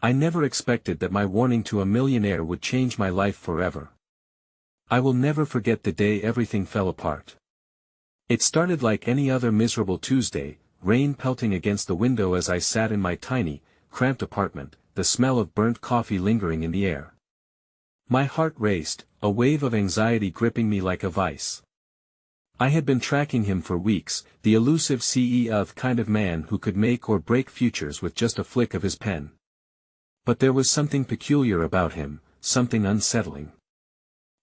I never expected that my warning to a millionaire would change my life forever. I will never forget the day everything fell apart. It started like any other miserable Tuesday, rain pelting against the window as I sat in my tiny, cramped apartment, the smell of burnt coffee lingering in the air. My heart raced, a wave of anxiety gripping me like a vice. I had been tracking him for weeks, the elusive CEO kind of man who could make or break futures with just a flick of his pen. But there was something peculiar about him, something unsettling.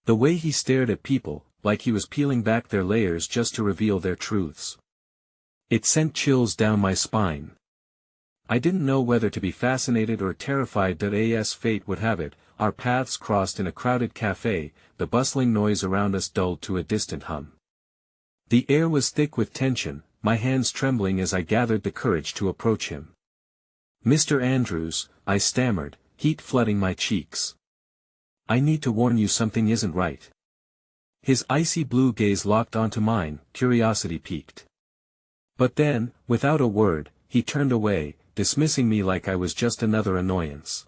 The way he stared at people, like he was peeling back their layers just to reveal their truths. It sent chills down my spine. I didn't know whether to be fascinated or terrified that as fate would have it, our paths crossed in a crowded cafe, the bustling noise around us dulled to a distant hum. The air was thick with tension, my hands trembling as I gathered the courage to approach him. "Mr. Andrews," I stammered, heat flooding my cheeks. "I need to warn you something isn't right." His icy blue gaze locked onto mine, curiosity piqued. But then, without a word, he turned away, dismissing me like I was just another annoyance.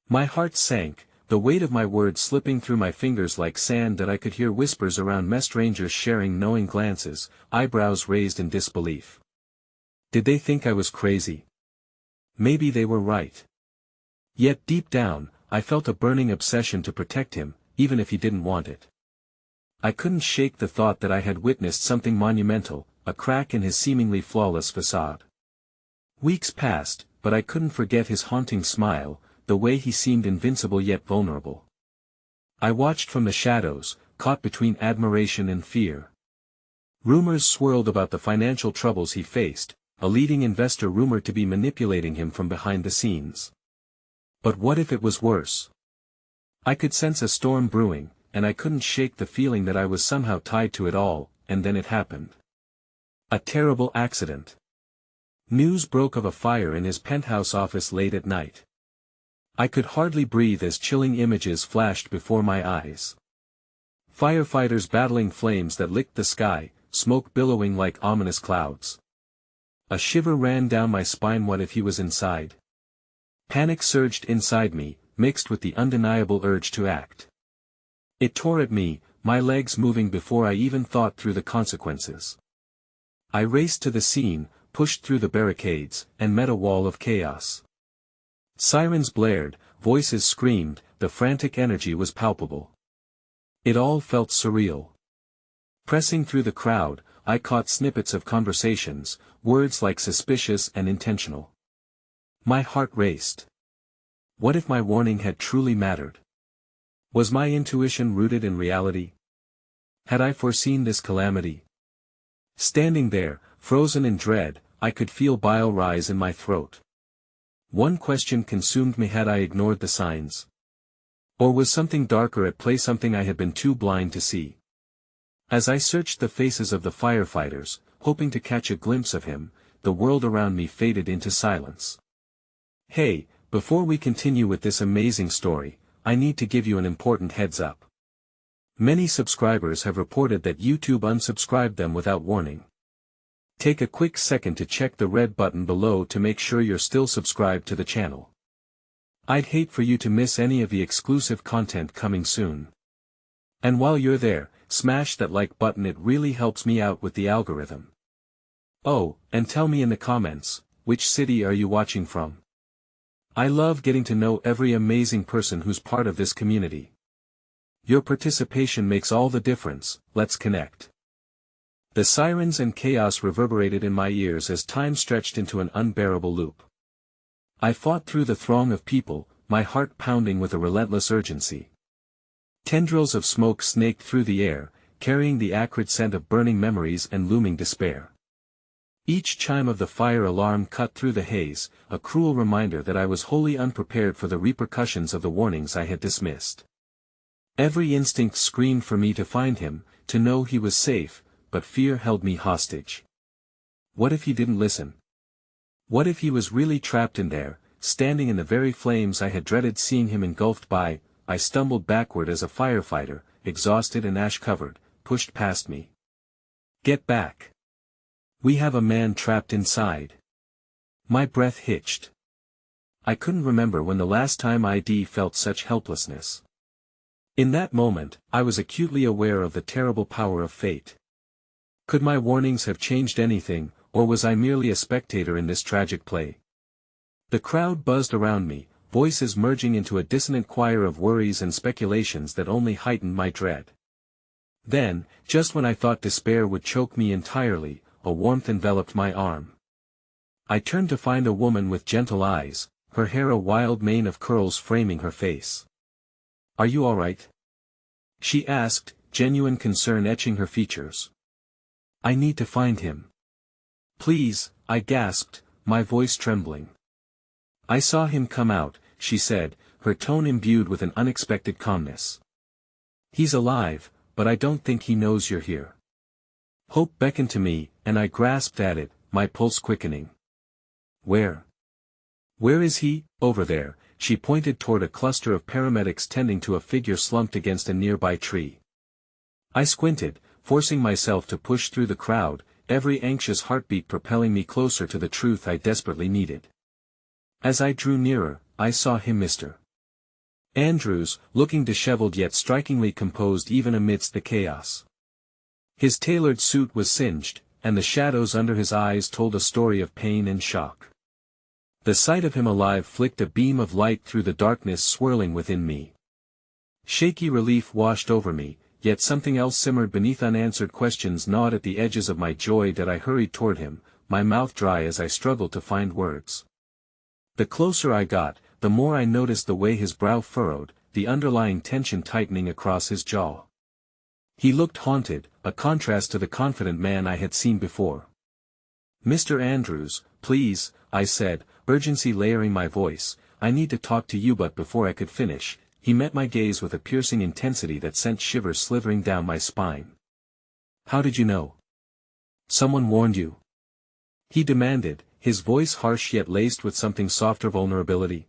My heart sank, the weight of my words slipping through my fingers like sand that I could hear whispers around me, strangers sharing knowing glances, eyebrows raised in disbelief. Did they think I was crazy? Maybe they were right. Yet deep down, I felt a burning obsession to protect him, even if he didn't want it. I couldn't shake the thought that I had witnessed something monumental, a crack in his seemingly flawless facade. Weeks passed, but I couldn't forget his haunting smile, the way he seemed invincible yet vulnerable. I watched from the shadows, caught between admiration and fear. Rumors swirled about the financial troubles he faced, a leading investor rumored to be manipulating him from behind the scenes. But what if it was worse? I could sense a storm brewing, and I couldn't shake the feeling that I was somehow tied to it all, and then it happened. A terrible accident. News broke of a fire in his penthouse office late at night. I could hardly breathe as chilling images flashed before my eyes. Firefighters battling flames that licked the sky, smoke billowing like ominous clouds. A shiver ran down my spine. What if he was inside? Panic surged inside me, mixed with the undeniable urge to act. It tore at me, my legs moving before I even thought through the consequences. I raced to the scene, pushed through the barricades, and met a wall of chaos. Sirens blared, voices screamed, the frantic energy was palpable. It all felt surreal. Pressing through the crowd, I caught snippets of conversations, words like suspicious and intentional. My heart raced. What if my warning had truly mattered? Was my intuition rooted in reality? Had I foreseen this calamity? Standing there, frozen in dread, I could feel bile rise in my throat. One question consumed me: had I ignored the signs? Or was something darker at play, something I had been too blind to see? As I searched the faces of the firefighters, hoping to catch a glimpse of him, the world around me faded into silence. Hey, before we continue with this amazing story, I need to give you an important heads up. Many subscribers have reported that YouTube unsubscribed them without warning. Take a quick second to check the red button below to make sure you're still subscribed to the channel. I'd hate for you to miss any of the exclusive content coming soon. And while you're there, smash that like button, it really helps me out with the algorithm. Oh, and tell me in the comments, which city are you watching from? I love getting to know every amazing person who's part of this community. Your participation makes all the difference. Let's connect. The sirens and chaos reverberated in my ears as time stretched into an unbearable loop. I fought through the throng of people, my heart pounding with a relentless urgency. Tendrils of smoke snaked through the air, carrying the acrid scent of burning memories and looming despair. Each chime of the fire alarm cut through the haze, a cruel reminder that I was wholly unprepared for the repercussions of the warnings I had dismissed. Every instinct screamed for me to find him, to know he was safe, but fear held me hostage. What if he didn't listen? What if he was really trapped in there, standing in the very flames I had dreaded seeing him engulfed by? I stumbled backward as a firefighter, exhausted and ash-covered, pushed past me. Get back! We have a man trapped inside. My breath hitched. I couldn't remember when the last time I'd felt such helplessness. In that moment, I was acutely aware of the terrible power of fate. Could my warnings have changed anything, or was I merely a spectator in this tragic play? The crowd buzzed around me, voices merging into a dissonant choir of worries and speculations that only heightened my dread. Then, just when I thought despair would choke me entirely, a warmth enveloped my arm. I turned to find a woman with gentle eyes, her hair a wild mane of curls framing her face. "Are you all right?" she asked, genuine concern etching her features. "I need to find him." "Please," I gasped, my voice trembling. "I saw him come out," she said, her tone imbued with an unexpected calmness. "He's alive, but I don't think he knows you're here." Hope beckoned to me, and I grasped at it, my pulse quickening. "Where? Where is he?" "Over there," she pointed toward a cluster of paramedics tending to a figure slumped against a nearby tree. I squinted, forcing myself to push through the crowd, every anxious heartbeat propelling me closer to the truth I desperately needed. As I drew nearer, I saw him, Mr. Andrews, looking disheveled yet strikingly composed even amidst the chaos. His tailored suit was singed, and the shadows under his eyes told a story of pain and shock. The sight of him alive flicked a beam of light through the darkness swirling within me. Shaky relief washed over me, yet something else simmered beneath. Unanswered questions gnawed at the edges of my joy that I hurried toward him, my mouth dry as I struggled to find words. The closer I got, the more I noticed the way his brow furrowed, the underlying tension tightening across his jaw. He looked haunted, a contrast to the confident man I had seen before. "Mr. Andrews, please," I said, urgency layering my voice, "I need to talk to you." But before I could finish, he met my gaze with a piercing intensity that sent shivers slithering down my spine. "How did you know? Someone warned you?" he demanded, his voice harsh yet laced with something softer vulnerability.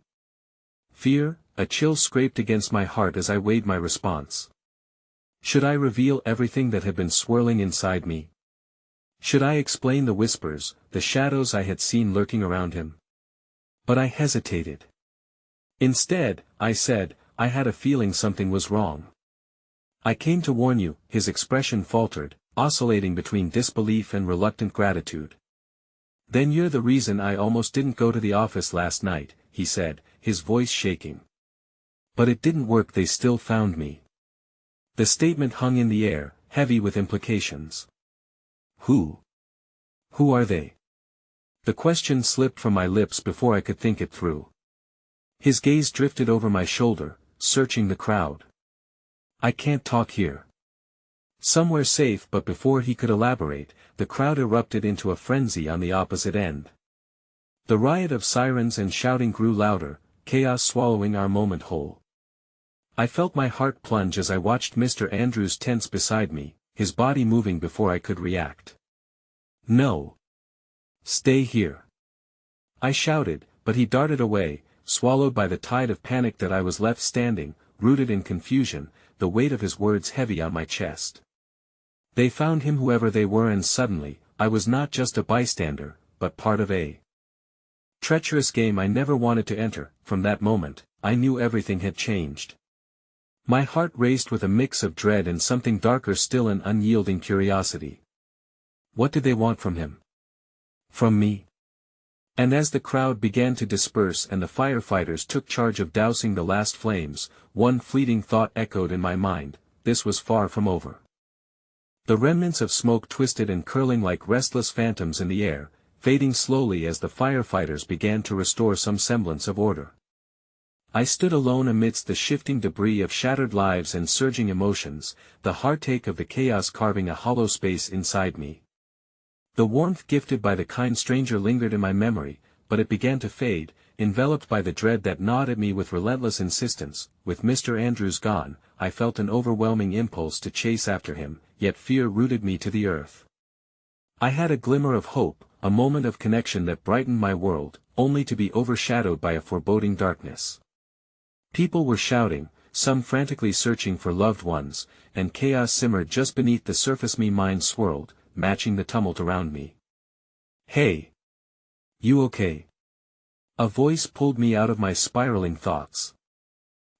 Fear, a chill scraped against my heart as I weighed my response. Should I reveal everything that had been swirling inside me? Should I explain the whispers, the shadows I had seen lurking around him? But I hesitated. Instead, I said, "I had a feeling something was wrong. I came to warn you." His expression faltered, oscillating between disbelief and reluctant gratitude. "Then you're the reason I almost didn't go to the office last night," he said, his voice shaking. "But it didn't work. They still found me." The statement hung in the air, heavy with implications. Who? Who are they? The question slipped from my lips before I could think it through. His gaze drifted over my shoulder, searching the crowd. "I can't talk here." "Somewhere safe." But before he could elaborate, the crowd erupted into a frenzy on the opposite end. The riot of sirens and shouting grew louder, chaos swallowing our moment whole. I felt my heart plunge as I watched Mr. Andrews tense beside me, his body moving before I could react. "No. Stay here," I shouted, but he darted away, swallowed by the tide of panic that I was left standing, rooted in confusion, the weight of his words heavy on my chest. They found him, whoever they were, and suddenly, I was not just a bystander, but part of a treacherous game I never wanted to enter. From that moment, I knew everything had changed. My heart raced with a mix of dread and something darker still, an unyielding curiosity. What did they want from him? From me? And as the crowd began to disperse and the firefighters took charge of dousing the last flames, one fleeting thought echoed in my mind: this was far from over. The remnants of smoke twisted and curling like restless phantoms in the air, fading slowly as the firefighters began to restore some semblance of order. I stood alone amidst the shifting debris of shattered lives and surging emotions, the heartache of the chaos carving a hollow space inside me. The warmth gifted by the kind stranger lingered in my memory, but it began to fade, enveloped by the dread that gnawed at me with relentless insistence. With Mr. Andrews gone, I felt an overwhelming impulse to chase after him, yet fear rooted me to the earth. I had a glimmer of hope, a moment of connection that brightened my world, only to be overshadowed by a foreboding darkness. People were shouting, some frantically searching for loved ones, and chaos simmered just beneath the surface. My mind swirled, matching the tumult around me. "Hey! You okay?" A voice pulled me out of my spiraling thoughts.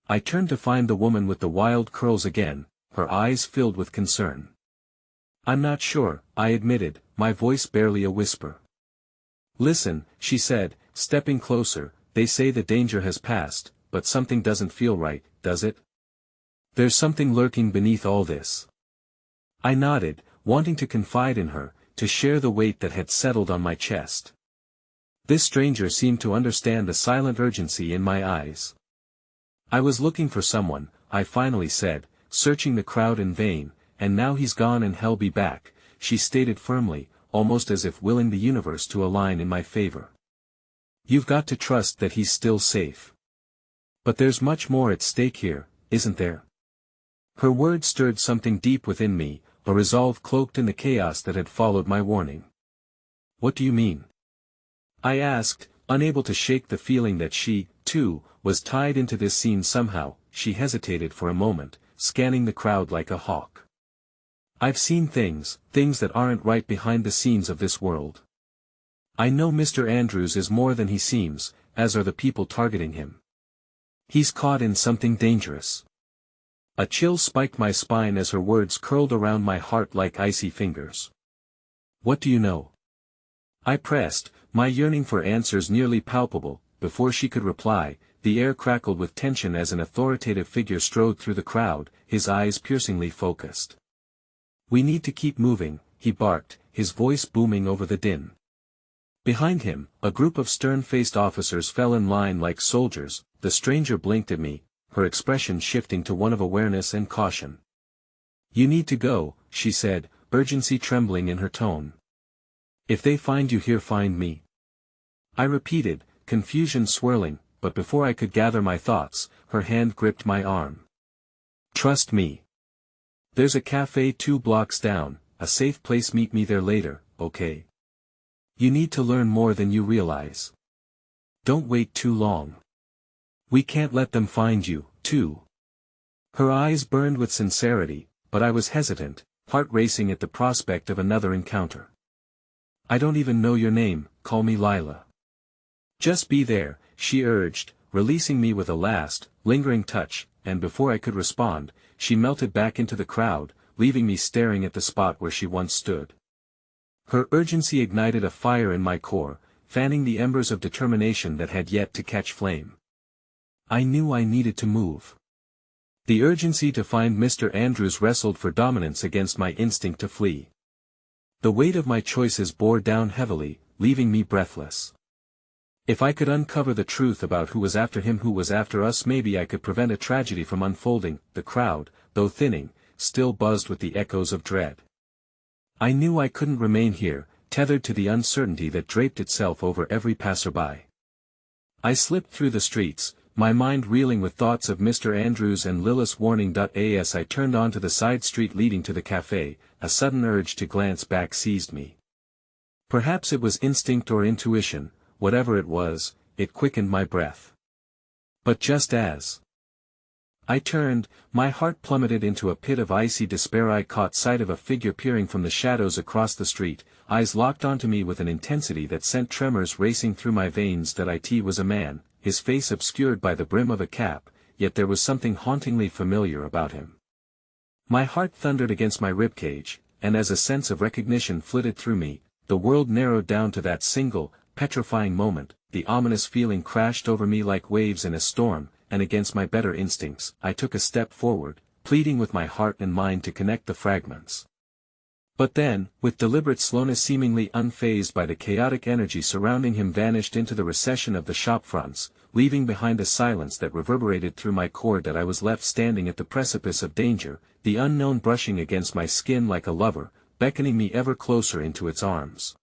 I turned to find the woman with the wild curls again, her eyes filled with concern. "I'm not sure," I admitted, my voice barely a whisper. "Listen," she said, stepping closer, "they say the danger has passed, but something doesn't feel right, does it? There's something lurking beneath all this." I nodded, wanting to confide in her, to share the weight that had settled on my chest. This stranger seemed to understand the silent urgency in my eyes. "I was looking for someone," I finally said, "searching the crowd in vain, and now he's gone and he'll be back," she stated firmly, almost as if willing the universe to align in my favor. "You've got to trust that he's still safe. But there's much more at stake here, isn't there?" Her words stirred something deep within me, a resolve cloaked in the chaos that had followed my warning. "What do you mean?" I asked, unable to shake the feeling that she, too, was tied into this scene somehow. She hesitated for a moment, scanning the crowd like a hawk. "I've seen things that aren't right behind the scenes of this world. I know Mr. Andrews is more than he seems, as are the people targeting him. He's caught in something dangerous." A chill spiked my spine as her words curled around my heart like icy fingers. "What do you know?" I pressed, my yearning for answers nearly palpable. Before she could reply, the air crackled with tension as an authoritative figure strode through the crowd, his eyes piercingly focused. "We need to keep moving," he barked, his voice booming over the din. Behind him, a group of stern-faced officers fell in line like soldiers. The stranger blinked at me, her expression shifting to one of awareness and caution. "You need to go," she said, urgency trembling in her tone. "If they find you here, find me." I repeated, confusion swirling, but before I could gather my thoughts, her hand gripped my arm. "Trust me. There's a cafe 2 blocks down, a safe place. Meet me there later, okay? You need to learn more than you realize. Don't wait too long. We can't let them find you, too." Her eyes burned with sincerity, but I was hesitant, heart racing at the prospect of another encounter. "I don't even know your name, call me Lila." "Just be there," she urged, releasing me with a last, lingering touch, and before I could respond, she melted back into the crowd, leaving me staring at the spot where she once stood. Her urgency ignited a fire in my core, fanning the embers of determination that had yet to catch flame. I knew I needed to move. The urgency to find Mr. Andrews wrestled for dominance against my instinct to flee. The weight of my choices bore down heavily, leaving me breathless. If I could uncover the truth about who was after him, who was after us, maybe I could prevent a tragedy from unfolding. The crowd, though thinning, still buzzed with the echoes of dread. I knew I couldn't remain here, tethered to the uncertainty that draped itself over every passerby. I slipped through the streets, my mind reeling with thoughts of Mr. Andrews and Lilith's warning. As I turned onto the side street leading to the cafe, a sudden urge to glance back seized me. Perhaps it was instinct or intuition, whatever it was, it quickened my breath. But just as I turned, my heart plummeted into a pit of icy despair. I caught sight of a figure peering from the shadows across the street, eyes locked onto me with an intensity that sent tremors racing through my veins. It was a man, his face obscured by the brim of a cap, yet there was something hauntingly familiar about him. My heart thundered against my ribcage, and as a sense of recognition flitted through me, the world narrowed down to that single, petrifying moment. The ominous feeling crashed over me like waves in a storm, and against my better instincts, I took a step forward, pleading with my heart and mind to connect the fragments. But then, with deliberate slowness, seemingly unfazed by the chaotic energy surrounding him, vanished into the recession of the shop fronts, leaving behind a silence that reverberated through my core. I was left standing at the precipice of danger, the unknown brushing against my skin like a lover, beckoning me ever closer into its arms.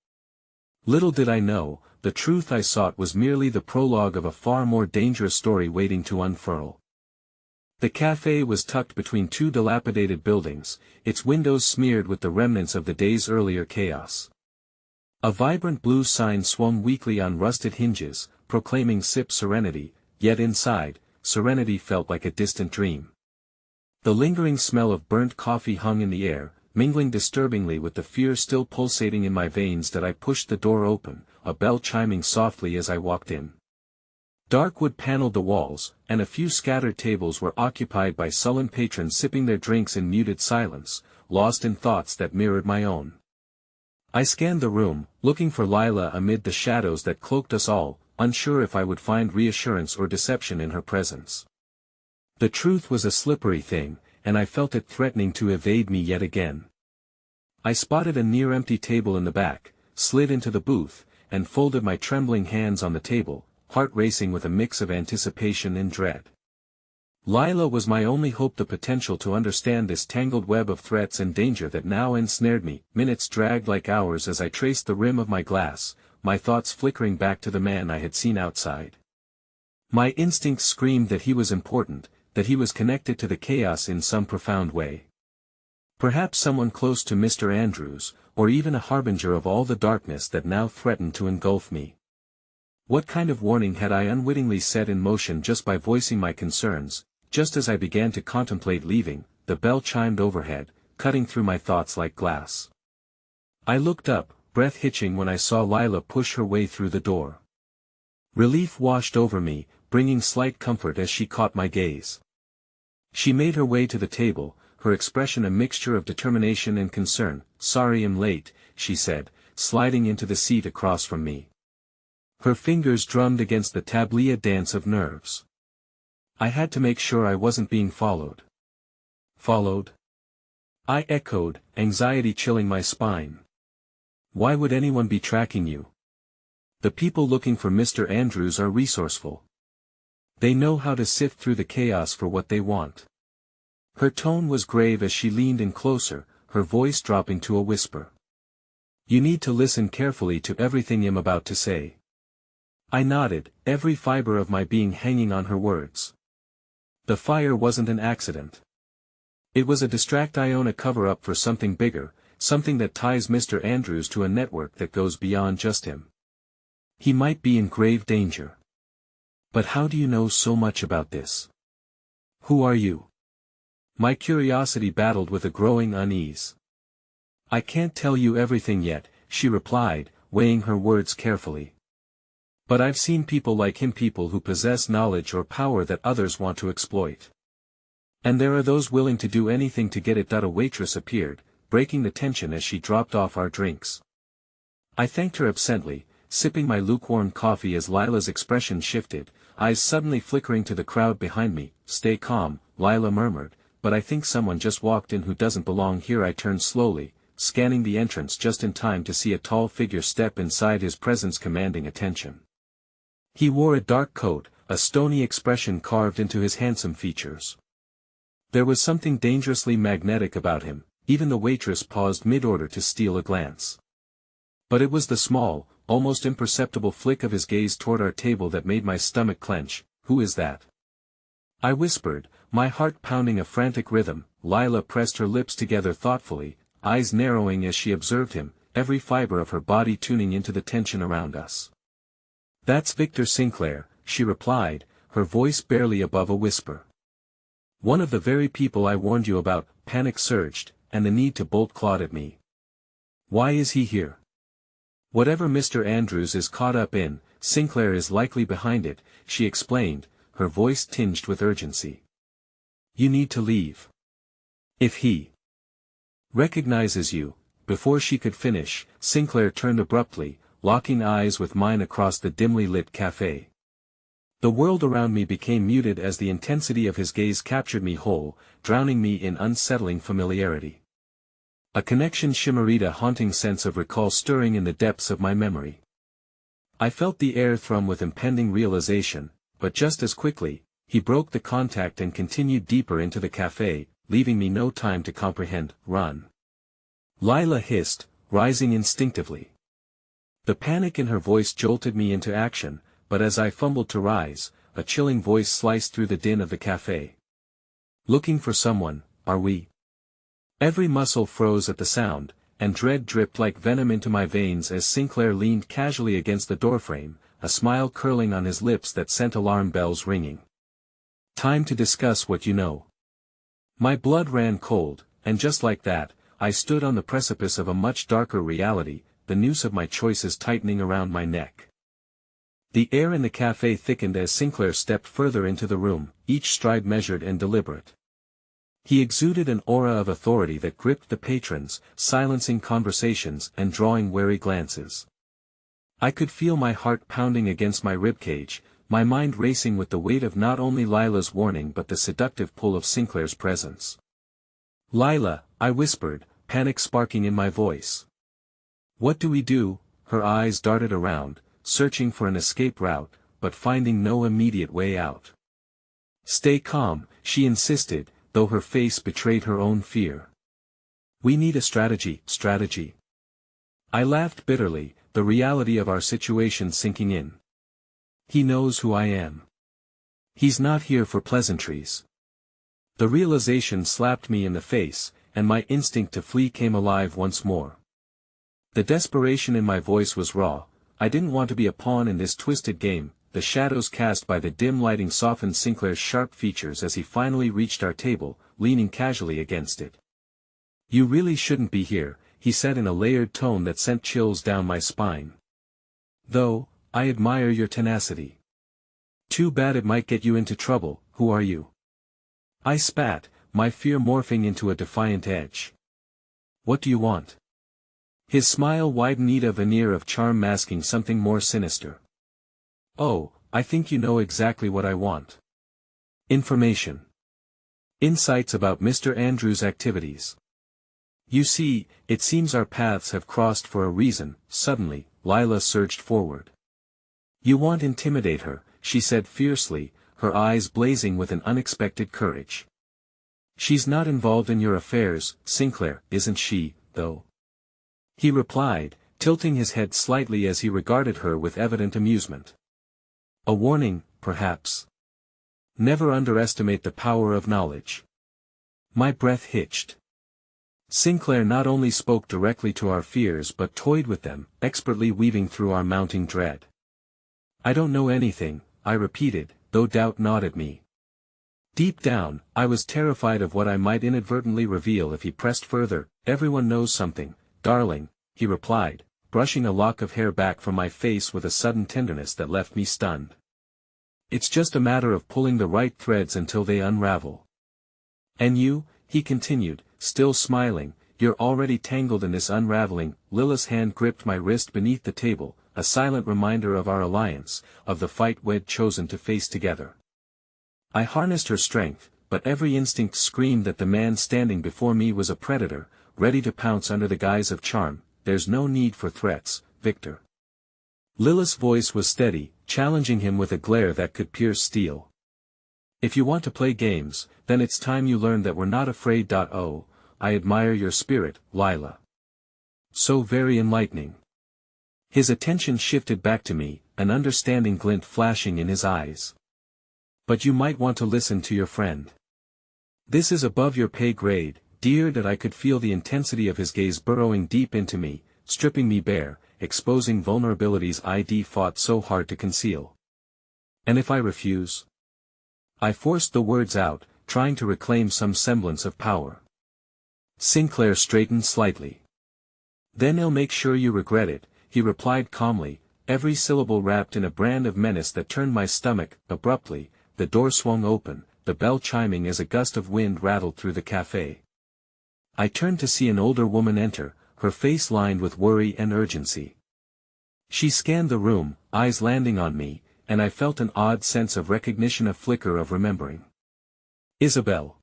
Little did I know, the truth I sought was merely the prologue of a far more dangerous story waiting to unfurl. The café was tucked between 2 dilapidated buildings, its windows smeared with the remnants of the day's earlier chaos. A vibrant blue sign swung weakly on rusted hinges, proclaiming "Sip Serenity," yet inside, serenity felt like a distant dream. The lingering smell of burnt coffee hung in the air, mingling disturbingly with the fear still pulsating in my veins. I pushed the door open, a bell chiming softly as I walked in. Dark wood paneled the walls, and a few scattered tables were occupied by sullen patrons sipping their drinks in muted silence, lost in thoughts that mirrored my own. I scanned the room, looking for Lila amid the shadows that cloaked us all, unsure if I would find reassurance or deception in her presence. The truth was a slippery thing, and I felt it threatening to evade me yet again. I spotted a near-empty table in the back, slid into the booth, and folded my trembling hands on the table, heart racing with a mix of anticipation and dread. Lila was my only hope, the potential to understand this tangled web of threats and danger that now ensnared me. Minutes dragged like hours as I traced the rim of my glass, my thoughts flickering back to the man I had seen outside. My instincts screamed that he was important, that he was connected to the chaos in some profound way. Perhaps someone close to Mr. Andrews, or even a harbinger of all the darkness that now threatened to engulf me. What kind of warning had I unwittingly set in motion just by voicing my concerns? Just as I began to contemplate leaving, the bell chimed overhead, cutting through my thoughts like glass. I looked up, breath hitching when I saw Lila push her way through the door. Relief washed over me, bringing slight comfort as she caught my gaze. She made her way to the table, her expression a mixture of determination and concern. "Sorry I'm late," she said, sliding into the seat across from me. Her fingers drummed against the tablia dance of nerves. I had to make sure I wasn't being followed. Followed? I echoed, anxiety chilling my spine. Why would anyone be tracking you? The people looking for Mr. Andrews are resourceful. They know how to sift through the chaos for what they want. Her tone was grave as she leaned in closer, her voice dropping to a whisper. You need to listen carefully to everything I'm about to say. I nodded, every fiber of my being hanging on her words. The fire wasn't an accident. It was a distraction, a cover-up for something bigger, something that ties Mr. Andrews to a network that goes beyond just him. He might be in grave danger. But how do you know so much about this? Who are you? My curiosity battled with a growing unease. I can't tell you everything yet, she replied, weighing her words carefully. But I've seen people like him, people who possess knowledge or power that others want to exploit. And there are those willing to do anything to get it done. A waitress appeared, breaking the tension as she dropped off our drinks. I thanked her absently, sipping my lukewarm coffee as Lila's expression shifted, eyes suddenly flickering to the crowd behind me. Stay calm, Lila murmured, but I think someone just walked in who doesn't belong here. I turned slowly, scanning the entrance just in time to see a tall figure step inside, his presence commanding attention. He wore a dark coat, a stony expression carved into his handsome features. There was something dangerously magnetic about him. Even the waitress paused mid-order to steal a glance. But it was the small, almost imperceptible flick of his gaze toward our table that made my stomach clench. Who is that? I whispered, my heart pounding a frantic rhythm. Lila pressed her lips together thoughtfully, eyes narrowing as she observed him, every fiber of her body tuning into the tension around us. That's Victor Sinclair, she replied, her voice barely above a whisper. One of the very people I warned you about. Panic surged, and the need to bolt clawed at me. Why is he here? Whatever Mr. Andrews is caught up in, Sinclair is likely behind it, she explained, her voice tinged with urgency. You need to leave. If he recognizes you. Before she could finish, Sinclair turned abruptly, locking eyes with mine across the dimly lit cafe. The world around me became muted as the intensity of his gaze captured me whole, drowning me in unsettling familiarity. A connection shimmered, a haunting sense of recall stirring in the depths of my memory. I felt the air thrum with impending realization, but just as quickly, he broke the contact and continued deeper into the cafe, leaving me no time to comprehend. Run! Lila hissed, rising instinctively. The panic in her voice jolted me into action, but as I fumbled to rise, a chilling voice sliced through the din of the cafe. Looking for someone, are we? Every muscle froze at the sound, and dread dripped like venom into my veins as Sinclair leaned casually against the doorframe, a smile curling on his lips that sent alarm bells ringing. Time to discuss what you know. My blood ran cold, and just like that, I stood on the precipice of a much darker reality, the noose of my choices tightening around my neck. The air in the cafe thickened as Sinclair stepped further into the room, each stride measured and deliberate. He exuded an aura of authority that gripped the patrons, silencing conversations and drawing wary glances. I could feel my heart pounding against my ribcage, my mind racing with the weight of not only Lila's warning but the seductive pull of Sinclair's presence. "Lila," I whispered, panic sparking in my voice. "What do we do?" Her eyes darted around, searching for an escape route, but finding no immediate way out. "Stay calm," she insisted, though her face betrayed her own fear. "We need a strategy." I laughed bitterly, the reality of our situation sinking in. "He knows who I am. He's not here for pleasantries." The realization slapped me in the face, and my instinct to flee came alive once more. The desperation in my voice was raw. I didn't want to be a pawn in this twisted game. The shadows cast by the dim lighting softened Sinclair's sharp features as he finally reached our table, leaning casually against it. "You really shouldn't be here," he said in a layered tone that sent chills down my spine. "Though, I admire your tenacity. Too bad it might get you into trouble. Who are you?" I spat, my fear morphing into a defiant edge. "What do you want?" His smile widened, a veneer of charm masking something more sinister. "Oh, I think you know exactly what I want. Information. Insights about Mr. Andrews' activities. You see, it seems our paths have crossed for a reason." Suddenly, Lila surged forward. "You won't intimidate her," she said fiercely, her eyes blazing with an unexpected courage. "She's not involved in your affairs, Sinclair, isn't she, though?" He replied, tilting his head slightly as he regarded her with evident amusement. "A warning, perhaps. Never underestimate the power of knowledge." My breath hitched. Sinclair not only spoke directly to our fears but toyed with them, expertly weaving through our mounting dread. "I don't know anything," I repeated, though doubt gnawed at me. Deep down, I was terrified of what I might inadvertently reveal if he pressed further. "Everyone knows something, darling," he replied, brushing a lock of hair back from my face with a sudden tenderness that left me stunned. "It's just a matter of pulling the right threads until they unravel. And you," he continued, still smiling, "you're already tangled in this unraveling." Lila's hand gripped my wrist beneath the table, a silent reminder of our alliance, of the fight we'd chosen to face together. I harnessed her strength, but every instinct screamed that the man standing before me was a predator, ready to pounce under the guise of charm. "There's no need for threats, Victor." Lila's voice was steady, challenging him with a glare that could pierce steel. "If you want to play games, then it's time you learned that we're not afraid. Oh, I admire your spirit, Lila. So very enlightening." His attention shifted back to me, an understanding glint flashing in his eyes. "But you might want to listen to your friend. This is above your pay grade, dear." That I could feel the intensity of his gaze burrowing deep into me, stripping me bare, exposing vulnerabilities I'd fought so hard to conceal. "And if I refuse?" I forced the words out, trying to reclaim some semblance of power. Sinclair straightened slightly. "Then I'll make sure you regret it," he replied calmly, every syllable wrapped in a brand of menace that turned my stomach. Abruptly, the door swung open, the bell chiming as a gust of wind rattled through the cafe. I turned to see an older woman enter, her face lined with worry and urgency. She scanned the room, eyes landing on me, and I felt an odd sense of recognition, a flicker of remembering. "Isabel!"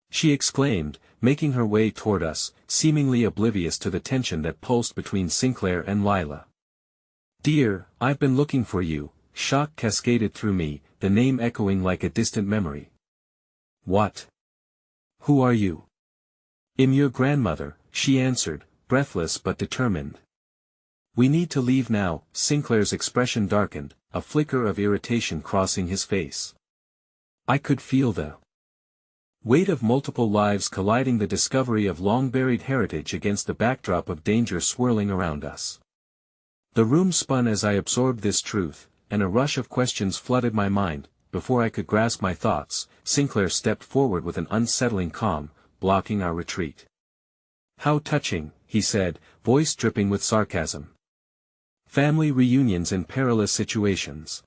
she exclaimed, making her way toward us, seemingly oblivious to the tension that pulsed between Sinclair and Lila. "Dear, I've been looking for you." Shock cascaded through me, the name echoing like a distant memory. "What? Who are you?" "I'm your grandmother," she answered, breathless but determined. "We need to leave now." Sinclair's expression darkened, a flicker of irritation crossing his face. I could feel the weight of multiple lives colliding, the discovery of long-buried heritage against the backdrop of danger swirling around us. The room spun as I absorbed this truth, and a rush of questions flooded my mind. Before I could grasp my thoughts, Sinclair stepped forward with an unsettling calm, blocking our retreat. "How touching," he said, voice dripping with sarcasm. family reunions in perilous situations.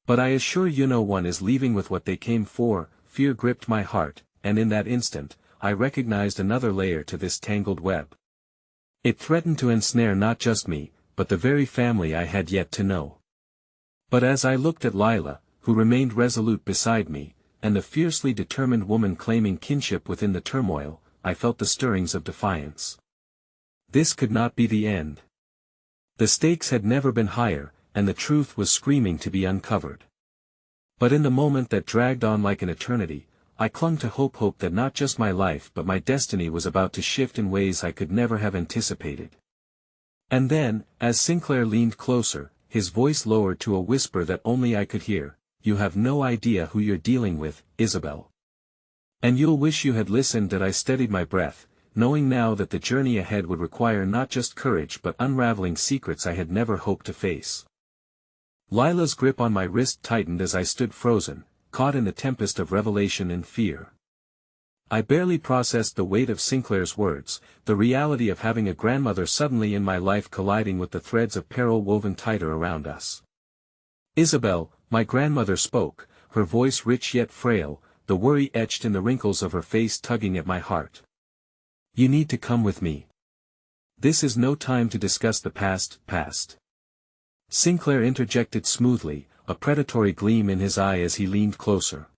But I assure you no one is leaving with what they came for. Fear gripped my heart, and in that instant, I recognized another layer to this tangled web. It threatened to ensnare not just me, but the very family I had yet to know. But as I looked at Lila, who remained resolute beside me, and the fiercely determined woman claiming kinship within the turmoil, I felt the stirrings of defiance. This could not be the end. The stakes had never been higher, and the truth was screaming to be uncovered. But in the moment that dragged on like an eternity, I clung to hope that not just my life but my destiny was about to shift in ways I could never have anticipated. And then, as Sinclair leaned closer, his voice lowered to a whisper that only I could hear, "You have no idea who you're dealing with, Isabel. And you'll wish you had listened." That I steadied my breath, knowing now that the journey ahead would require not just courage but unraveling secrets I had never hoped to face. Lila's grip on my wrist tightened as I stood frozen, caught in the tempest of revelation and fear. I barely processed the weight of Sinclair's words, the reality of having a grandmother suddenly in my life colliding with the threads of peril woven tighter around us. "Isabel," my grandmother spoke, her voice rich yet frail, the worry etched in the wrinkles of her face tugging at my heart. "You need to come with me. This is no time to discuss the past. Sinclair interjected smoothly, a predatory gleam in his eye as he leaned closer.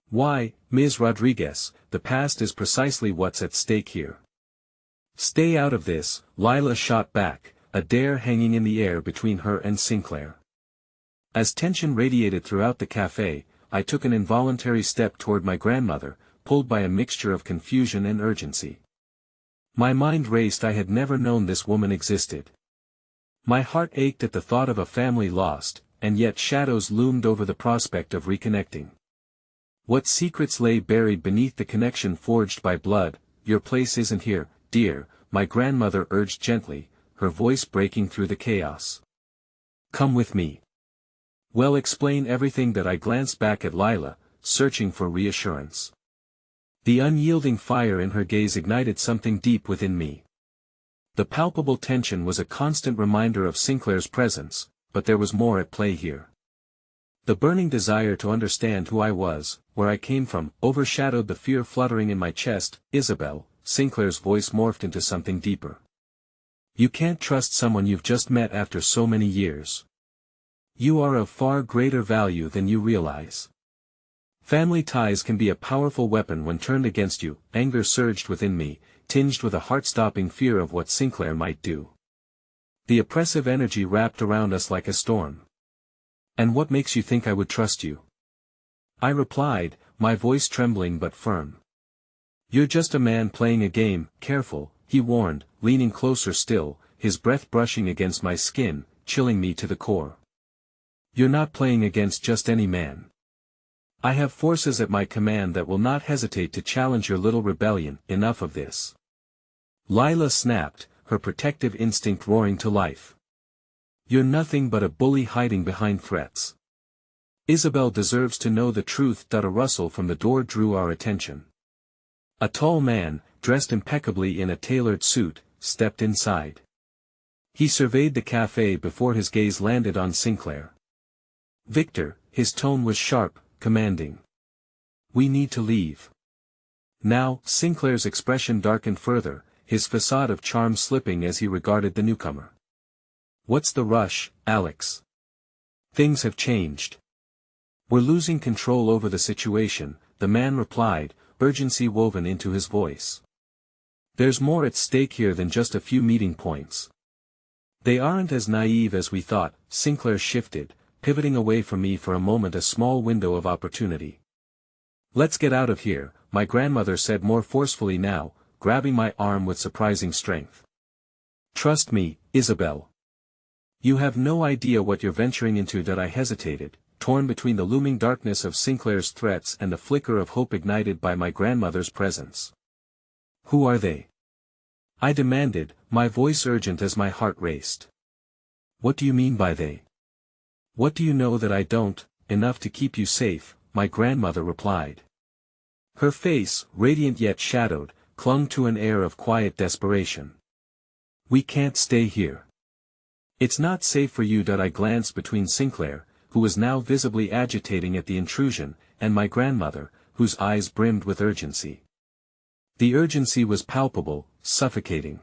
"Why, Ms. Rodriguez, the past is precisely what's at stake here." "Stay out of this," Lila shot back, a dare hanging in the air between her and Sinclair. As tension radiated throughout the cafe, I took an involuntary step toward my grandmother, pulled by a mixture of confusion and urgency. My mind raced. I had never known this woman existed. My heart ached at the thought of a family lost, and yet shadows loomed over the prospect of reconnecting. What secrets lay buried beneath the connection forged by blood? "Your place isn't here, dear," my grandmother urged gently, her voice breaking through the chaos. "Come with me." "Well, explain everything." That I glanced back at Lila, searching for reassurance. The unyielding fire in her gaze ignited something deep within me. The palpable tension was a constant reminder of Sinclair's presence, but there was more at play here. The burning desire to understand who I was, where I came from, overshadowed the fear fluttering in my chest. "Isabel," Sinclair's voice morphed into something deeper. "You can't trust someone you've just met after so many years. You are of far greater value than you realize. Family ties can be a powerful weapon when turned against you." Anger surged within me, tinged with a heart-stopping fear of what Sinclair might do. The oppressive energy wrapped around us like a storm. "And what makes you think I would trust you?" I replied, my voice trembling but firm. "You're just a man playing a game." "Careful," he warned, leaning closer still, his breath brushing against my skin, chilling me to the core. "You're not playing against just any man. I have forces at my command that will not hesitate to challenge your little rebellion." "Enough of this." Lila snapped, her protective instinct roaring to life. "You're nothing but a bully hiding behind threats. Isabel deserves to know the truth." A rustle from the door drew our attention. A tall man, dressed impeccably in a tailored suit, stepped inside. He surveyed the cafe before his gaze landed on Sinclair. "Victor," his tone was sharp, commanding. "We need to leave now." Sinclair's expression darkened further, his facade of charm slipping as he regarded the newcomer. "What's the rush, Alex? Things have changed. We're losing control over the situation," the man replied, urgency woven into his voice. "There's more at stake here than just a few meeting points." "They aren't as naive as we thought." Sinclair shifted, pivoting away from me for a moment, a small window of opportunity. "Let's get out of here," my grandmother said more forcefully now, grabbing my arm with surprising strength. "Trust me, Isabel. You have no idea what you're venturing into." That I hesitated, torn between the looming darkness of Sinclair's threats and the flicker of hope ignited by my grandmother's presence. "Who are they?" I demanded, my voice urgent as my heart raced. "What do you mean by they?" "What do you know that I don't?" "Enough to keep you safe," my grandmother replied. Her face, radiant yet shadowed, clung to an air of quiet desperation. "We can't stay here. It's not safe for you. I glanced between Sinclair, who was now visibly agitating at the intrusion, and my grandmother, whose eyes brimmed with urgency. The urgency was palpable, suffocating.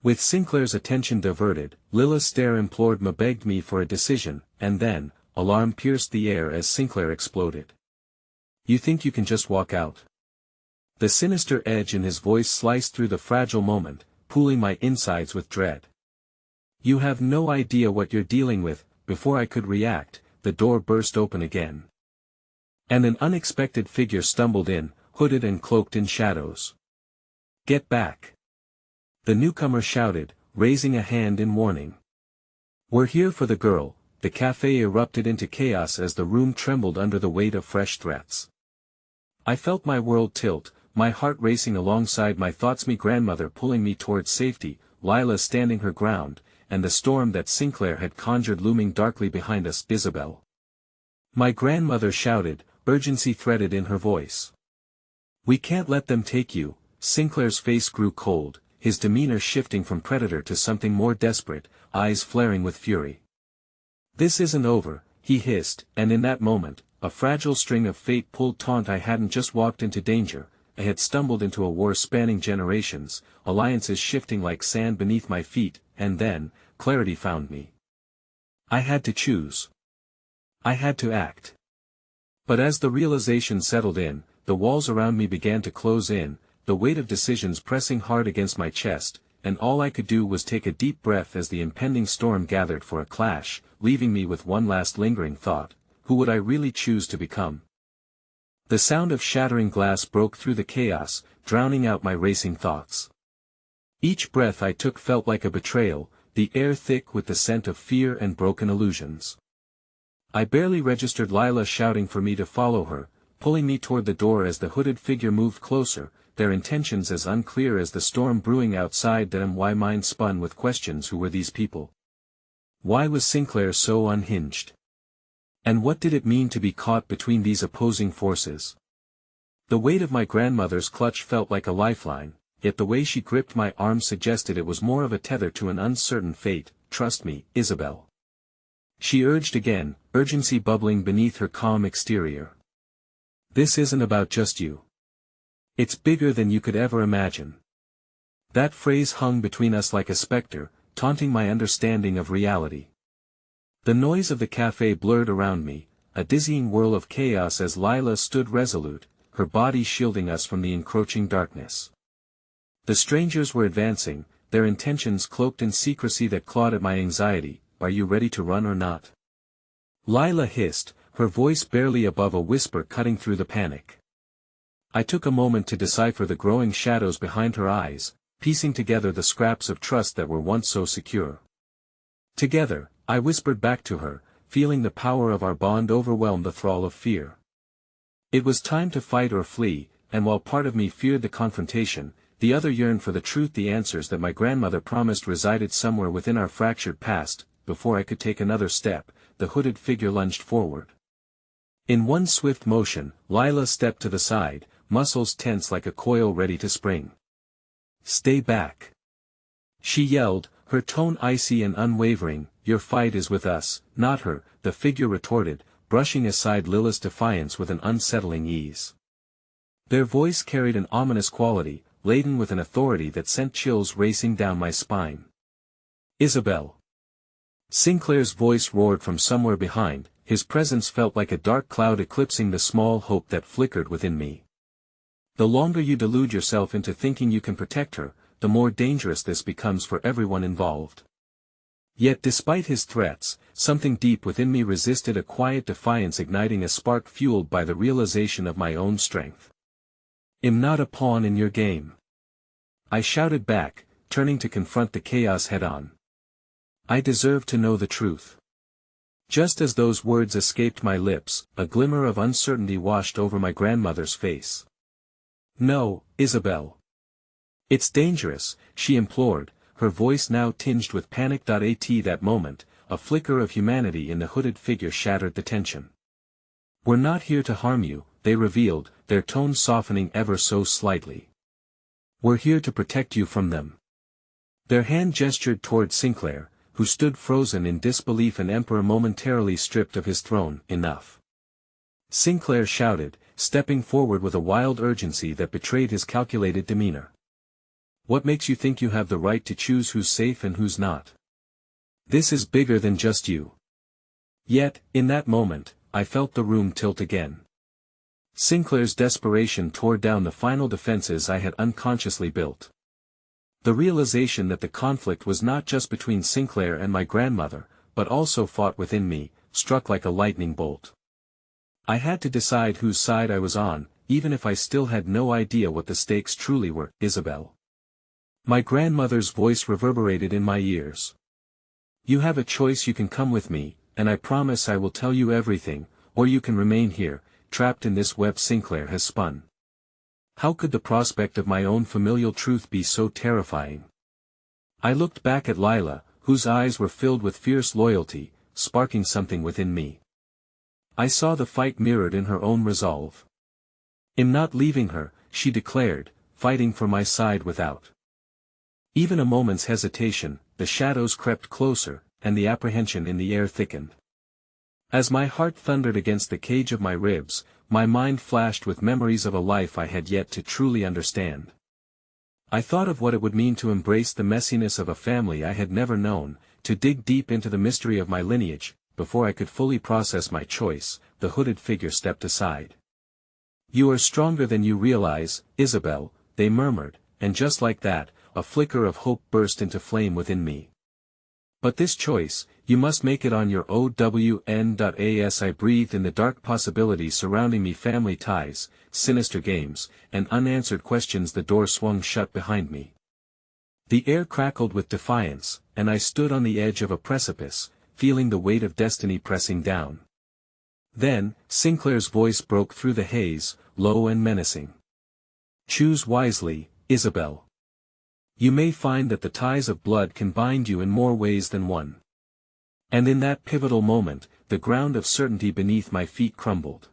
With Sinclair's attention diverted, Lilla's stare implored me, begged me for a decision, and then, alarm pierced the air as Sinclair exploded. You think you can just walk out? The sinister edge in his voice sliced through the fragile moment, pooling my insides with dread. You have no idea what you're dealing with. Before I could react, the door burst open again. And an unexpected figure stumbled in, hooded and cloaked in shadows. Get back! The newcomer shouted, raising a hand in warning. We're here for the girl. The cafe erupted into chaos as the room trembled under the weight of fresh threats. I felt my world tilt, my heart racing alongside my thoughts, me grandmother pulling me towards safety, Lila standing her ground, and the storm that Sinclair had conjured looming darkly behind us. Isabel! My grandmother shouted, urgency threaded in her voice. We can't let them take you. Sinclair's face grew cold, his demeanor shifting from predator to something more desperate, eyes flaring with fury. This isn't over, he hissed, and in that moment, a fragile string of fate pulled taut. I hadn't just walked into danger, I had stumbled into a war spanning generations, alliances shifting like sand beneath my feet, and then, clarity found me. I had to choose. I had to act. But as the realization settled in, the walls around me began to close in, the weight of decisions pressing hard against my chest, and all I could do was take a deep breath as the impending storm gathered for a clash, leaving me with one last lingering thought: who would I really choose to become? The sound of shattering glass broke through the chaos, drowning out my racing thoughts. Each breath I took felt like a betrayal, the air thick with the scent of fear and broken illusions. I barely registered Lila shouting for me to follow her, pulling me toward the door as the hooded figure moved closer, their intentions as unclear as the storm brewing outside them. Why mind spun with questions? Who were these people? Why was Sinclair so unhinged? And what did it mean to be caught between these opposing forces? The weight of my grandmother's clutch felt like a lifeline, yet the way she gripped my arm suggested it was more of a tether to an uncertain fate. Trust me, Isabel. She urged again, urgency bubbling beneath her calm exterior. This isn't about just you. It's bigger than you could ever imagine. That phrase hung between us like a specter, taunting my understanding of reality. The noise of the cafe blurred around me, a dizzying whirl of chaos as Lila stood resolute, her body shielding us from the encroaching darkness. The strangers were advancing, their intentions cloaked in secrecy that clawed at my anxiety. Are you ready to run or not? Lila hissed, her voice barely above a whisper cutting through the panic. I took a moment to decipher the growing shadows behind her eyes, piecing together the scraps of trust that were once so secure. Together, I whispered back to her, feeling the power of our bond overwhelm the thrall of fear. It was time to fight or flee, and while part of me feared the confrontation, the other yearned for the truth. The answers that my grandmother promised resided somewhere within our fractured past. Before I could take another step, the hooded figure lunged forward. In one swift motion, Lila stepped to the side, muscles tense like a coil ready to spring. Stay back! She yelled, her tone icy and unwavering. Your fight is with us, not her, the figure retorted, brushing aside Lila's defiance with an unsettling ease. Their voice carried an ominous quality, laden with an authority that sent chills racing down my spine. Isabel! Sinclair's voice roared from somewhere behind, his presence felt like a dark cloud eclipsing the small hope that flickered within me. The longer you delude yourself into thinking you can protect her, the more dangerous this becomes for everyone involved. Yet despite his threats, something deep within me resisted, a quiet defiance igniting a spark fueled by the realization of my own strength. I'm not a pawn in your game. I shouted back, turning to confront the chaos head-on. I deserve to know the truth. Just as those words escaped my lips, a glimmer of uncertainty washed over my grandmother's face. No, Isabel. It's dangerous, she implored, her voice now tinged with panic. At that moment, a flicker of humanity in the hooded figure shattered the tension. We're not here to harm you, they revealed, their tone softening ever so slightly. We're here to protect you from them. Their hand gestured toward Sinclair, who stood frozen in disbelief, an emperor momentarily stripped of his throne. Enough! Sinclair shouted, stepping forward with a wild urgency that betrayed his calculated demeanor. What makes you think you have the right to choose who's safe and who's not? This is bigger than just you. Yet, in that moment, I felt the room tilt again. Sinclair's desperation tore down the final defenses I had unconsciously built. The realization that the conflict was not just between Sinclair and my grandmother, but also fought within me, struck like a lightning bolt. I had to decide whose side I was on, even if I still had no idea what the stakes truly were. Isabel. My grandmother's voice reverberated in my ears. You have a choice. You can come with me, and I promise I will tell you everything, or you can remain here, trapped in this web Sinclair has spun. How could the prospect of my own familial truth be so terrifying? I looked back at Lila, whose eyes were filled with fierce loyalty, sparking something within me. I saw the fight mirrored in her own resolve. "I'm not leaving her," she declared, fighting for my side without even a moment's hesitation. The shadows crept closer, and the apprehension in the air thickened. As my heart thundered against the cage of my ribs, my mind flashed with memories of a life I had yet to truly understand. I thought of what it would mean to embrace the messiness of a family I had never known, to dig deep into the mystery of my lineage. Before I could fully process my choice, the hooded figure stepped aside. "You are stronger than you realize, Isabel," they murmured, and just like that, a flicker of hope burst into flame within me. "But this choice, you must make it on your own." I breathed in the dark possibilities surrounding me, family ties, sinister games, and unanswered questions. The door swung shut behind me. The air crackled with defiance, and I stood on the edge of a precipice, feeling the weight of destiny pressing down. Then, Sinclair's voice broke through the haze, low and menacing. "Choose wisely, Isabel. You may find that the ties of blood can bind you in more ways than one." And in that pivotal moment, the ground of certainty beneath my feet crumbled.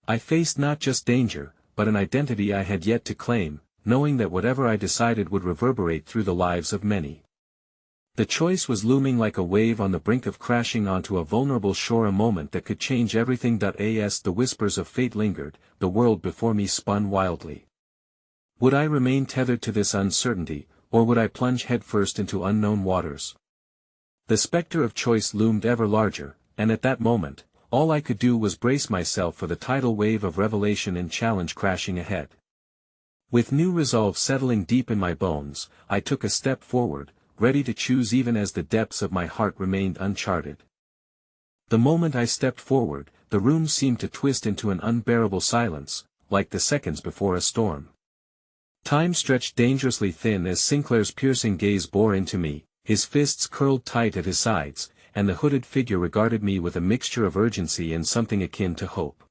I faced not just danger, but an identity I had yet to claim, knowing that whatever I decided would reverberate through the lives of many. The choice was looming like a wave on the brink of crashing onto a vulnerable shore, a moment that could change everything. As the whispers of fate lingered, the world before me spun wildly. Would I remain tethered to this uncertainty, or would I plunge headfirst into unknown waters? The specter of choice loomed ever larger, and at that moment, all I could do was brace myself for the tidal wave of revelation and challenge crashing ahead. With new resolve settling deep in my bones, I took a step forward, ready to choose even as the depths of my heart remained uncharted. The moment I stepped forward, the room seemed to twist into an unbearable silence, like the seconds before a storm. Time stretched dangerously thin as Sinclair's piercing gaze bore into me, his fists curled tight at his sides, and the hooded figure regarded me with a mixture of urgency and something akin to hope.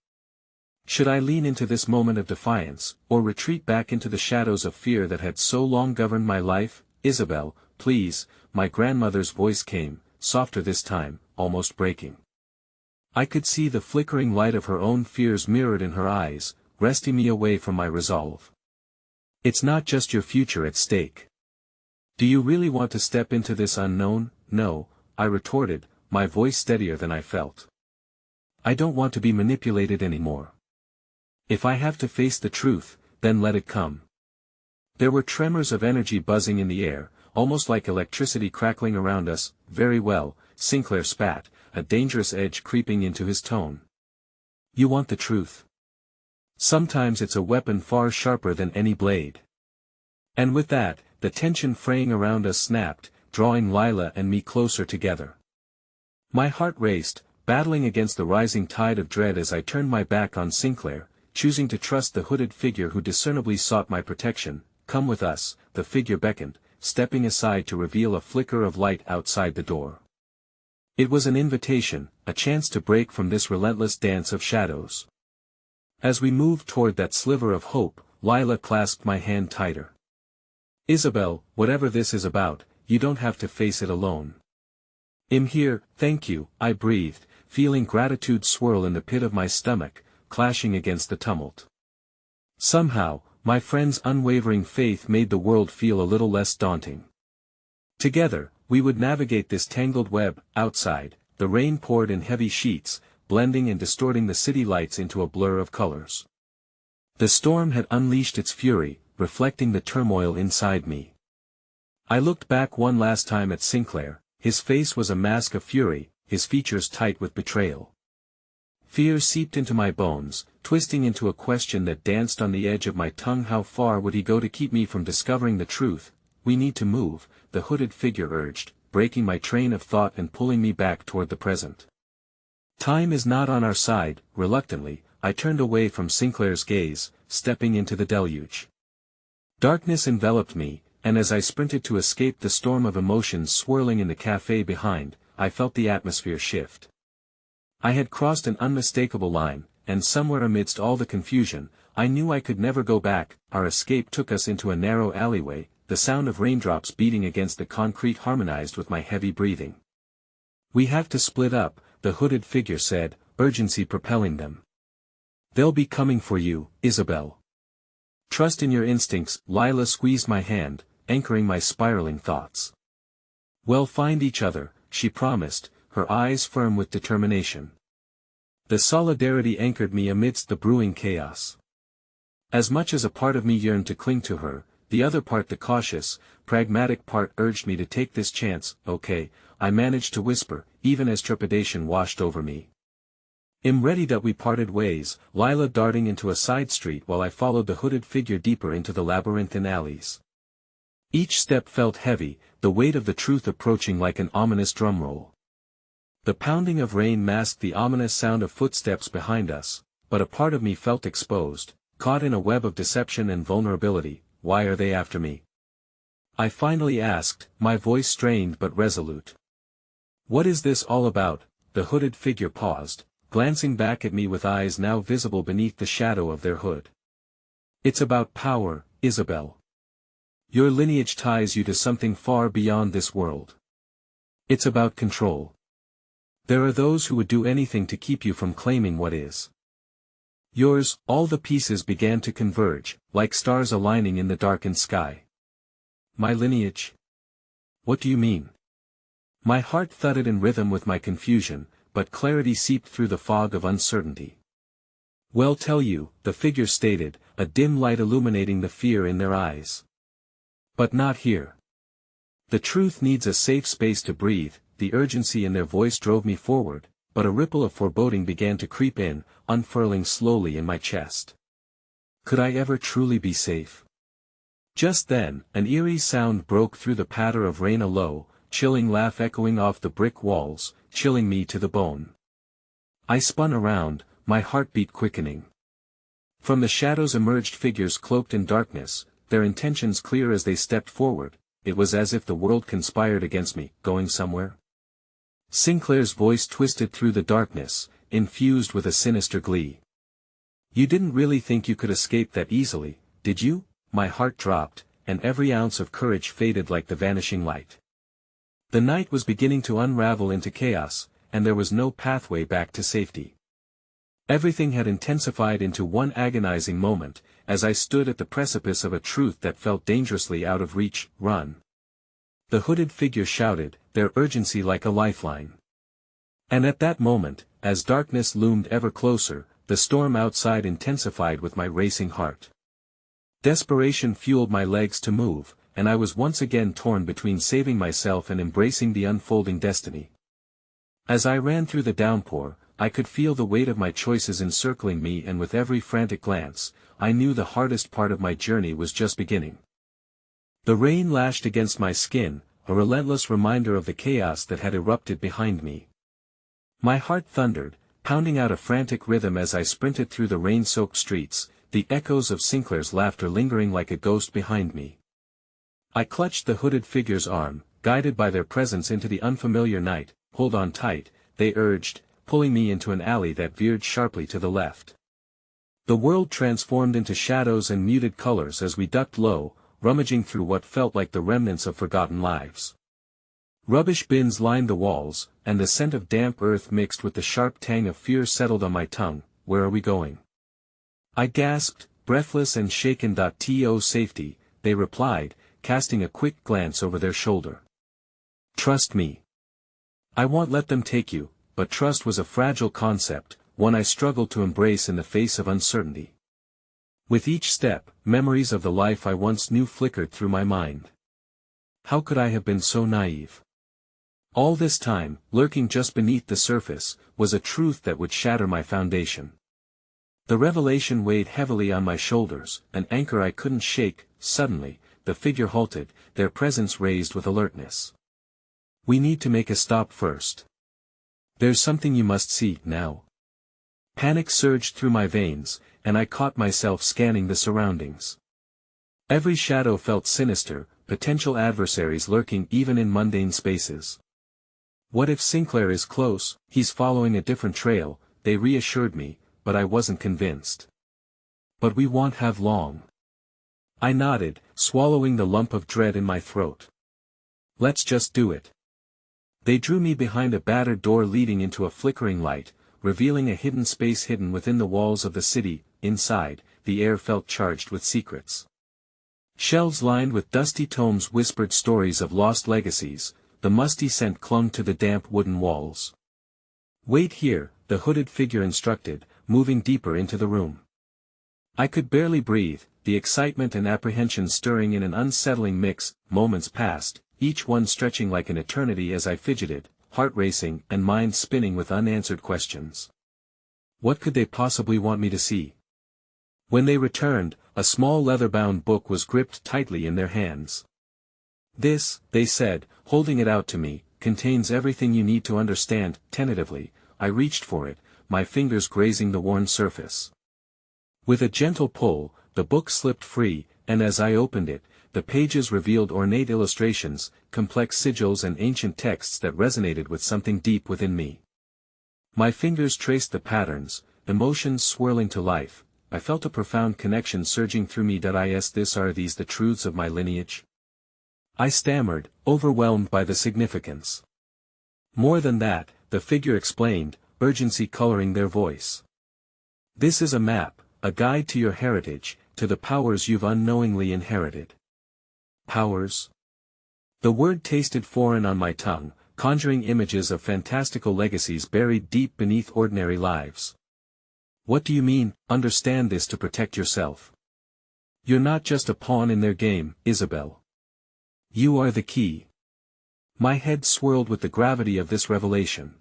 Should I lean into this moment of defiance, or retreat back into the shadows of fear that had so long governed my life? "Isabel, please," my grandmother's voice came, softer this time, almost breaking. I could see the flickering light of her own fears mirrored in her eyes, wresting me away from my resolve. "It's not just your future at stake. Do you really want to step into this unknown?" "No," I retorted, my voice steadier than I felt. "I don't want to be manipulated anymore. If I have to face the truth, then let it come." There were tremors of energy buzzing in the air, almost like electricity crackling around us. "Very well," Sinclair spat, a dangerous edge creeping into his tone. "You want the truth? Sometimes it's a weapon far sharper than any blade." And with that, the tension fraying around us snapped, drawing Lila and me closer together. My heart raced, battling against the rising tide of dread as I turned my back on Sinclair, choosing to trust the hooded figure who discernibly sought my protection. "Come with us," the figure beckoned, stepping aside to reveal a flicker of light outside the door. It was an invitation, a chance to break from this relentless dance of shadows. As we moved toward that sliver of hope, Lila clasped my hand tighter. "Isabel, whatever this is about, you don't have to face it alone. I'm here." "Thank you," I breathed, feeling gratitude swirl in the pit of my stomach, clashing against the tumult. Somehow, my friend's unwavering faith made the world feel a little less daunting. Together, We would navigate this tangled web. Outside, the rain poured in heavy sheets, blending and distorting the city lights into a blur of colors. The storm had unleashed its fury, reflecting the turmoil inside me. I looked back one last time at Sinclair. His face was a mask of fury, his features tight with betrayal. Fear seeped into my bones, twisting into a question that danced on the edge of my tongue. How far would he go to keep me from discovering the truth? We need to move, the hooded figure urged, breaking my train of thought and pulling me back toward the present. Time is not on our side. Reluctantly, I turned away from Sinclair's gaze, stepping into the deluge. Darkness enveloped me, and as I sprinted to escape the storm of emotions swirling in the cafe behind, I felt the atmosphere shift. I had crossed an unmistakable line, and somewhere amidst all the confusion, I knew I could never go back. Our escape took us into a narrow alleyway, the sound of raindrops beating against the concrete harmonized with my heavy breathing. "We have to split up," the hooded figure said, urgency propelling them. "They'll be coming for you, Isabel. Trust in your instincts." Lila squeezed my hand, anchoring my spiraling thoughts. "We'll find each other," she promised, her eyes firm with determination. The solidarity anchored me amidst the brewing chaos. As much as a part of me yearned to cling to her, the other part, the cautious, pragmatic part, urged me to take this chance. "Okay," I managed to whisper, even as trepidation washed over me. "I'm ready." That we parted ways, Lila darting into a side street while I followed the hooded figure deeper into the labyrinthine alleys. Each step felt heavy, the weight of the truth approaching like an ominous drumroll. The pounding of rain masked the ominous sound of footsteps behind us, but a part of me felt exposed, caught in a web of deception and vulnerability. "Why are they after me?" I finally asked, my voice strained but resolute. "What is this all about?" The hooded figure paused, glancing back at me with eyes now visible beneath the shadow of their hood. "It's about power, Isabel. Your lineage ties you to something far beyond this world. It's about control. There are those who would do anything to keep you from claiming what is yours." All the pieces began to converge, like stars aligning in the darkened sky. "My lineage? What do you mean?" My heart thudded in rhythm with my confusion, but clarity seeped through the fog of uncertainty. "Well, tell you," the figure stated, a dim light illuminating the fear in their eyes. "But not here. The truth needs a safe space to breathe." The urgency in their voice drove me forward, but a ripple of foreboding began to creep in, unfurling slowly in my chest. Could I ever truly be safe? Just then, an eerie sound broke through the patter of rain, a low, chilling laugh echoing off the brick walls, chilling me to the bone. I spun around, my heartbeat quickening. From the shadows emerged figures cloaked in darkness, their intentions clear as they stepped forward. It was as if the world conspired against me. "Going somewhere?" Sinclair's voice twisted through the darkness, infused with a sinister glee. "You didn't really think you could escape that easily, did you?" My heart dropped, and every ounce of courage faded like the vanishing light. The night was beginning to unravel into chaos, and there was no pathway back to safety. Everything had intensified into one agonizing moment, as I stood at the precipice of a truth that felt dangerously out of reach. "Run!" The hooded figure shouted, their urgency like a lifeline. And at that moment, as darkness loomed ever closer, the storm outside intensified with my racing heart. Desperation fueled my legs to move, and I was once again torn between saving myself and embracing the unfolding destiny. As I ran through the downpour, I could feel the weight of my choices encircling me, and with every frantic glance, I knew the hardest part of my journey was just beginning. The rain lashed against my skin, a relentless reminder of the chaos that had erupted behind me. My heart thundered, pounding out a frantic rhythm as I sprinted through the rain-soaked streets, the echoes of Sinclair's laughter lingering like a ghost behind me. I clutched the hooded figure's arm, guided by their presence into the unfamiliar night. "Hold on tight," they urged, pulling me into an alley that veered sharply to the left. The world transformed into shadows and muted colors as we ducked low, rummaging through what felt like the remnants of forgotten lives. Rubbish bins lined the walls, and the scent of damp earth mixed with the sharp tang of fear settled on my tongue. "Where are we going?" I gasped, breathless and shaken. "To safety," they replied, casting a quick glance over their shoulder. Trust me. I won't let them take you, but trust was a fragile concept, one I struggled to embrace in the face of uncertainty. With each step, memories of the life I once knew flickered through my mind. How could I have been so naive? All this time, lurking just beneath the surface, was a truth that would shatter my foundation. The revelation weighed heavily on my shoulders, an anchor I couldn't shake. Suddenly, the figure halted, their presence raised with alertness. We need to make a stop first. There's something you must see, now. Panic surged through my veins, and I caught myself scanning the surroundings. Every shadow felt sinister, potential adversaries lurking even in mundane spaces. What if Sinclair is close? He's following a different trail, they reassured me, but I wasn't convinced. But we won't have long. I nodded, swallowing the lump of dread in my throat. Let's just do it. They drew me behind a battered door leading into a flickering light, revealing a hidden space hidden within the walls of the city. Inside, the air felt charged with secrets. Shelves lined with dusty tomes whispered stories of lost legacies, the musty scent clung to the damp wooden walls. Wait here, the hooded figure instructed, moving deeper into the room. I could barely breathe, the excitement and apprehension stirring in an unsettling mix. Moments passed, each one stretching like an eternity as I fidgeted, heart racing and mind spinning with unanswered questions. What could they possibly want me to see? When they returned, a small leather-bound book was gripped tightly in their hands. This, they said, holding it out to me, contains everything you need to understand. Tentatively, I reached for it, my fingers grazing the worn surface. With a gentle pull, the book slipped free, and as I opened it, the pages revealed ornate illustrations, complex sigils and ancient texts that resonated with something deep within me. My fingers traced the patterns, emotions swirling to life. I felt a profound connection surging through me. Are these the truths of my lineage? I stammered, overwhelmed by the significance. More than that, the figure explained, urgency coloring their voice. This is a map, a guide to your heritage, to the powers you've unknowingly inherited. Powers? The word tasted foreign on my tongue, conjuring images of fantastical legacies buried deep beneath ordinary lives. What do you mean, understand this to protect yourself? You're not just a pawn in their game, Isabel. You are the key. My head swirled with the gravity of this revelation.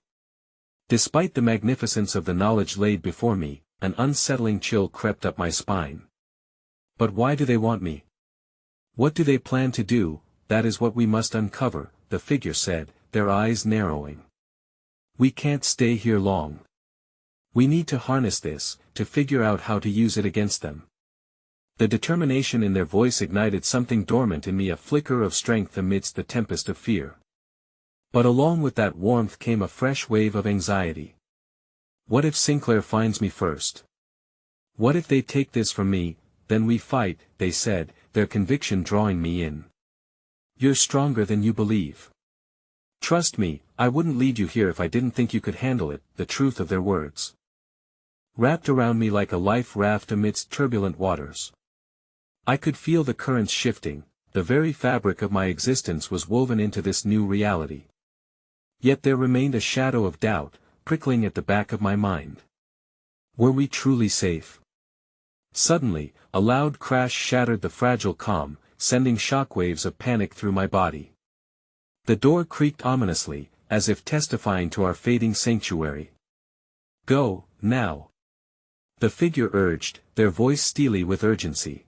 Despite the magnificence of the knowledge laid before me, an unsettling chill crept up my spine. But why do they want me? What do they plan to do? That is what we must uncover, the figure said, their eyes narrowing. We can't stay here long. We need to harness this, to figure out how to use it against them. The determination in their voice ignited something dormant in me, a flicker of strength amidst the tempest of fear. But along with that warmth came a fresh wave of anxiety. What if Sinclair finds me first? What if they take this from me? Then we fight, they said, their conviction drawing me in. You're stronger than you believe. Trust me, I wouldn't lead you here if I didn't think you could handle it. The truth of their words wrapped around me like a life raft amidst turbulent waters. I could feel the currents shifting, the very fabric of my existence was woven into this new reality. Yet there remained a shadow of doubt, prickling at the back of my mind. Were we truly safe? Suddenly, a loud crash shattered the fragile calm, sending shockwaves of panic through my body. The door creaked ominously, as if testifying to our fading sanctuary. Go, now. The figure urged, their voice steely with urgency.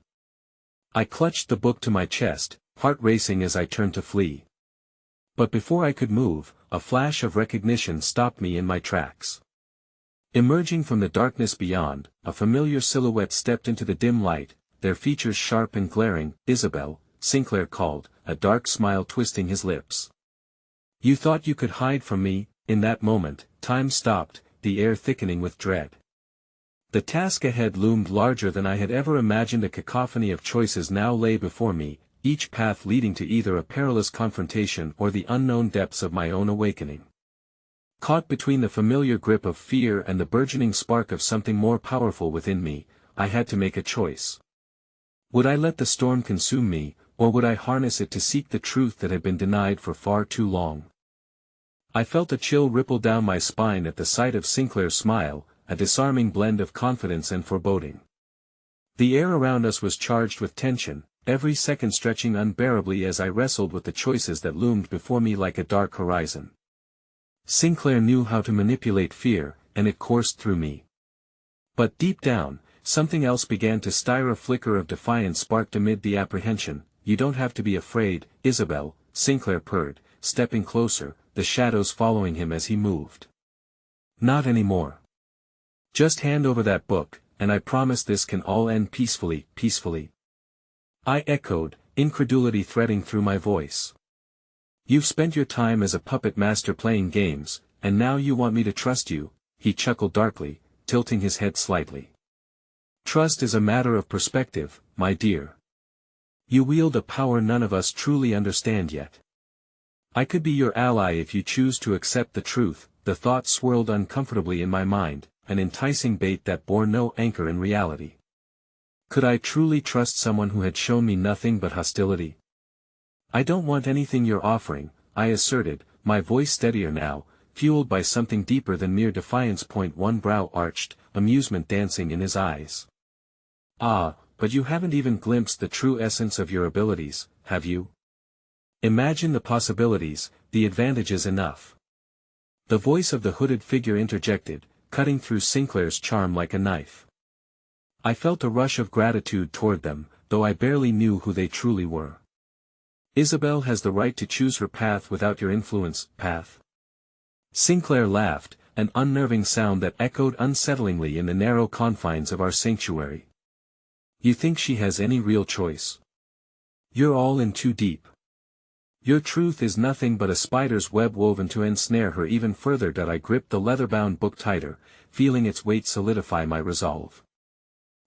I clutched the book to my chest, heart racing as I turned to flee. But before I could move, a flash of recognition stopped me in my tracks. Emerging from the darkness beyond, a familiar silhouette stepped into the dim light, their features sharp and glaring. Isabel, Sinclair called, a dark smile twisting his lips. You thought you could hide from me? In that moment, time stopped, the air thickening with dread. The task ahead loomed larger than I had ever imagined. A cacophony of choices now lay before me, each path leading to either a perilous confrontation or the unknown depths of my own awakening. Caught between the familiar grip of fear and the burgeoning spark of something more powerful within me, I had to make a choice. Would I let the storm consume me, or would I harness it to seek the truth that had been denied for far too long? I felt a chill ripple down my spine at the sight of Sinclair's smile, a disarming blend of confidence and foreboding. The air around us was charged with tension, every second stretching unbearably as I wrestled with the choices that loomed before me like a dark horizon. Sinclair knew how to manipulate fear, and it coursed through me. But deep down, something else began to stir. A flicker of defiance sparked amid the apprehension. "You don't have to be afraid, Isabel," Sinclair purred, stepping closer, the shadows following him as he moved. "Not anymore. Just hand over that book, and I promise this can all end peacefully." Peacefully? I echoed, incredulity threading through my voice. "You've spent your time as a puppet master playing games, and now you want me to trust you," he chuckled darkly, tilting his head slightly. "Trust is a matter of perspective, my dear. You wield a power none of us truly understand yet. I could be your ally if you choose to accept the truth." The thought swirled uncomfortably in my mind, an enticing bait that bore no anchor in reality. Could I truly trust someone who had shown me nothing but hostility? "I don't want anything you're offering," I asserted, my voice steadier now, fueled by something deeper than mere defiance. One brow arched, amusement dancing in his eyes. "Ah, but you haven't even glimpsed the true essence of your abilities, have you? Imagine the possibilities, the advantages enough." The voice of the hooded figure interjected, cutting through Sinclair's charm like a knife. I felt a rush of gratitude toward them, though I barely knew who they truly were. "Isabel has the right to choose her path without your influence." "Path?" Sinclair laughed, an unnerving sound that echoed unsettlingly in the narrow confines of our sanctuary. "You think she has any real choice? You're all in too deep. Your truth is nothing but a spider's web woven to ensnare her even further." I gripped the leather-bound book tighter, feeling its weight solidify my resolve.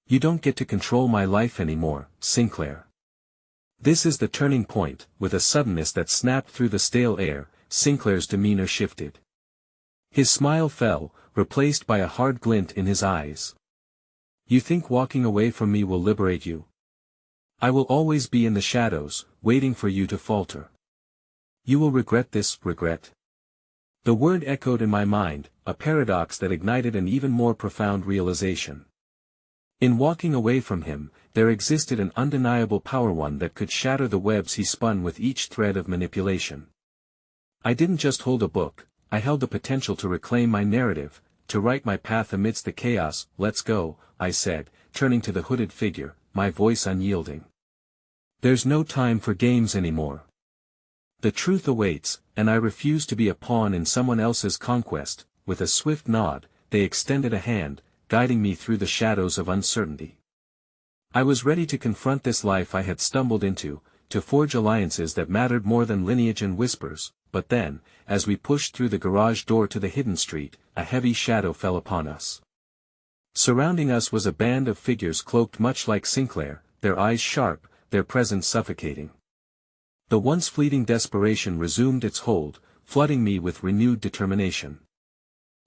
"You don't get to control my life anymore, Sinclair. This is the turning point." With a suddenness that snapped through the stale air, Sinclair's demeanor shifted. His smile fell, replaced by a hard glint in his eyes. "You think walking away from me will liberate you? I will always be in the shadows, waiting for you to falter. You will regret this." "Regret?" The word echoed in my mind, a paradox that ignited an even more profound realization. In walking away from him, there existed an undeniable power, one that could shatter the webs he spun with each thread of manipulation. I didn't just hold a book, I held the potential to reclaim my narrative, to write my path amidst the chaos. "Let's go," I said, turning to the hooded figure, my voice unyielding. "There's no time for games anymore. The truth awaits, and I refuse to be a pawn in someone else's conquest." With a swift nod, they extended a hand, guiding me through the shadows of uncertainty. I was ready to confront this life I had stumbled into, to forge alliances that mattered more than lineage and whispers. But then, as we pushed through the garage door to the hidden street, a heavy shadow fell upon us. Surrounding us was a band of figures cloaked much like Sinclair, their eyes sharp, their presence suffocating. The once fleeting desperation resumed its hold, flooding me with renewed determination.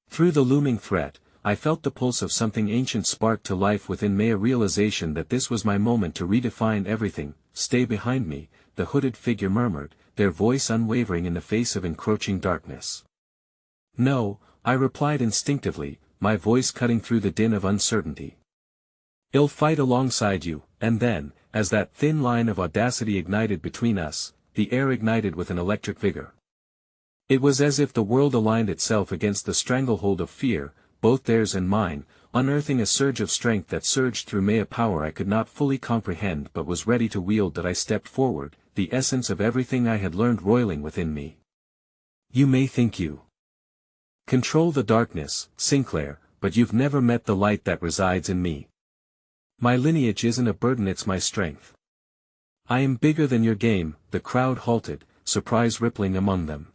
Through the looming threat, I felt the pulse of something ancient spark to life within me, a realization that this was my moment to redefine everything. "Stay behind me," the hooded figure murmured, their voice unwavering in the face of encroaching darkness. "No," I replied instinctively, my voice cutting through the din of uncertainty. "I'll fight alongside you." And then, as that thin line of audacity ignited between us, the air ignited with an electric vigor. It was as if the world aligned itself against the stranglehold of fear, both theirs and mine, unearthing a surge of strength that surged through me, a power I could not fully comprehend but was ready to wield. That I stepped forward, the essence of everything I had learned roiling within me. "You may think you control the darkness, Sinclair, but you've never met the light that resides in me. My lineage isn't a burden, it's my strength. I am bigger than your game." The crowd halted, surprise rippling among them.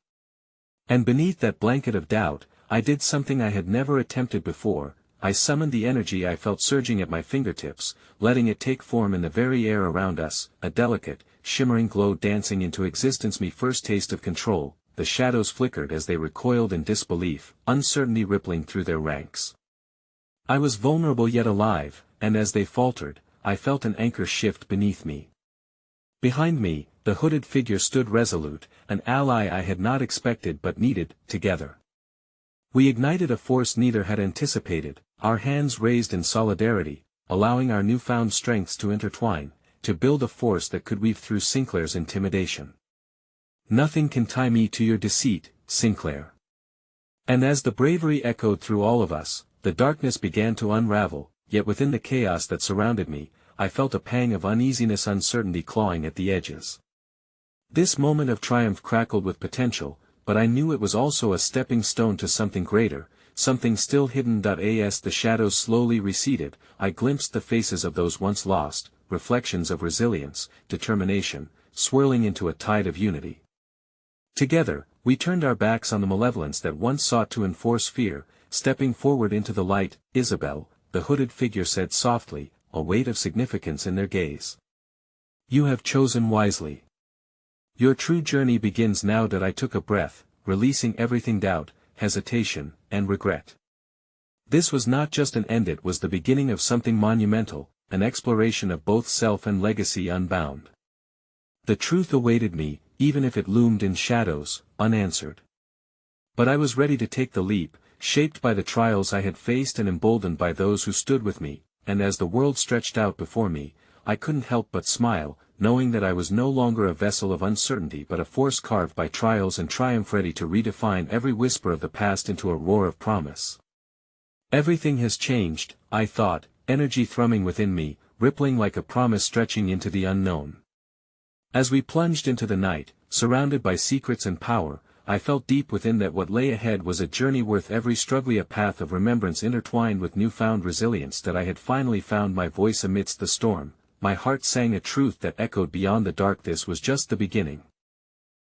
And beneath that blanket of doubt, I did something I had never attempted before. I summoned the energy I felt surging at my fingertips, letting it take form in the very air around us, a delicate, shimmering glow dancing into existence. My first taste of control. The shadows flickered as they recoiled in disbelief, uncertainty rippling through their ranks. I was vulnerable yet alive, and as they faltered, I felt an anchor shift beneath me. Behind me, the hooded figure stood resolute, an ally I had not expected but needed. Together we ignited a force neither had anticipated, our hands raised in solidarity, allowing our newfound strengths to intertwine, to build a force that could weave through Sinclair's intimidation. "Nothing can tie me to your deceit, Sinclair." And as the bravery echoed through all of us, the darkness began to unravel, yet within the chaos that surrounded me, I felt a pang of uneasiness, uncertainty clawing at the edges. This moment of triumph crackled with potential, but I knew it was also a stepping stone to something greater, something still hidden. As the shadows slowly receded, I glimpsed the faces of those once lost, reflections of resilience, determination, swirling into a tide of unity. Together, we turned our backs on the malevolence that once sought to enforce fear, stepping forward into the light. "Isabel," the hooded figure said softly, a weight of significance in their gaze. "You have chosen wisely. Your true journey begins now." I took a breath, releasing everything: doubt, hesitation, and regret. This was not just an end, it was the beginning of something monumental, an exploration of both self and legacy unbound. The truth awaited me, even if it loomed in shadows, unanswered. But I was ready to take the leap, shaped by the trials I had faced and emboldened by those who stood with me, and as the world stretched out before me, I couldn't help but smile, knowing that I was no longer a vessel of uncertainty but a force carved by trials and triumph, ready to redefine every whisper of the past into a roar of promise. Everything has changed, I thought, energy thrumming within me, rippling like a promise stretching into the unknown. As we plunged into the night, surrounded by secrets and power, I felt deep within that what lay ahead was a journey worth every struggle, a path of remembrance intertwined with newfound resilience. That I had finally found my voice amidst the storm, my heart sang a truth that echoed beyond the dark. This was just the beginning.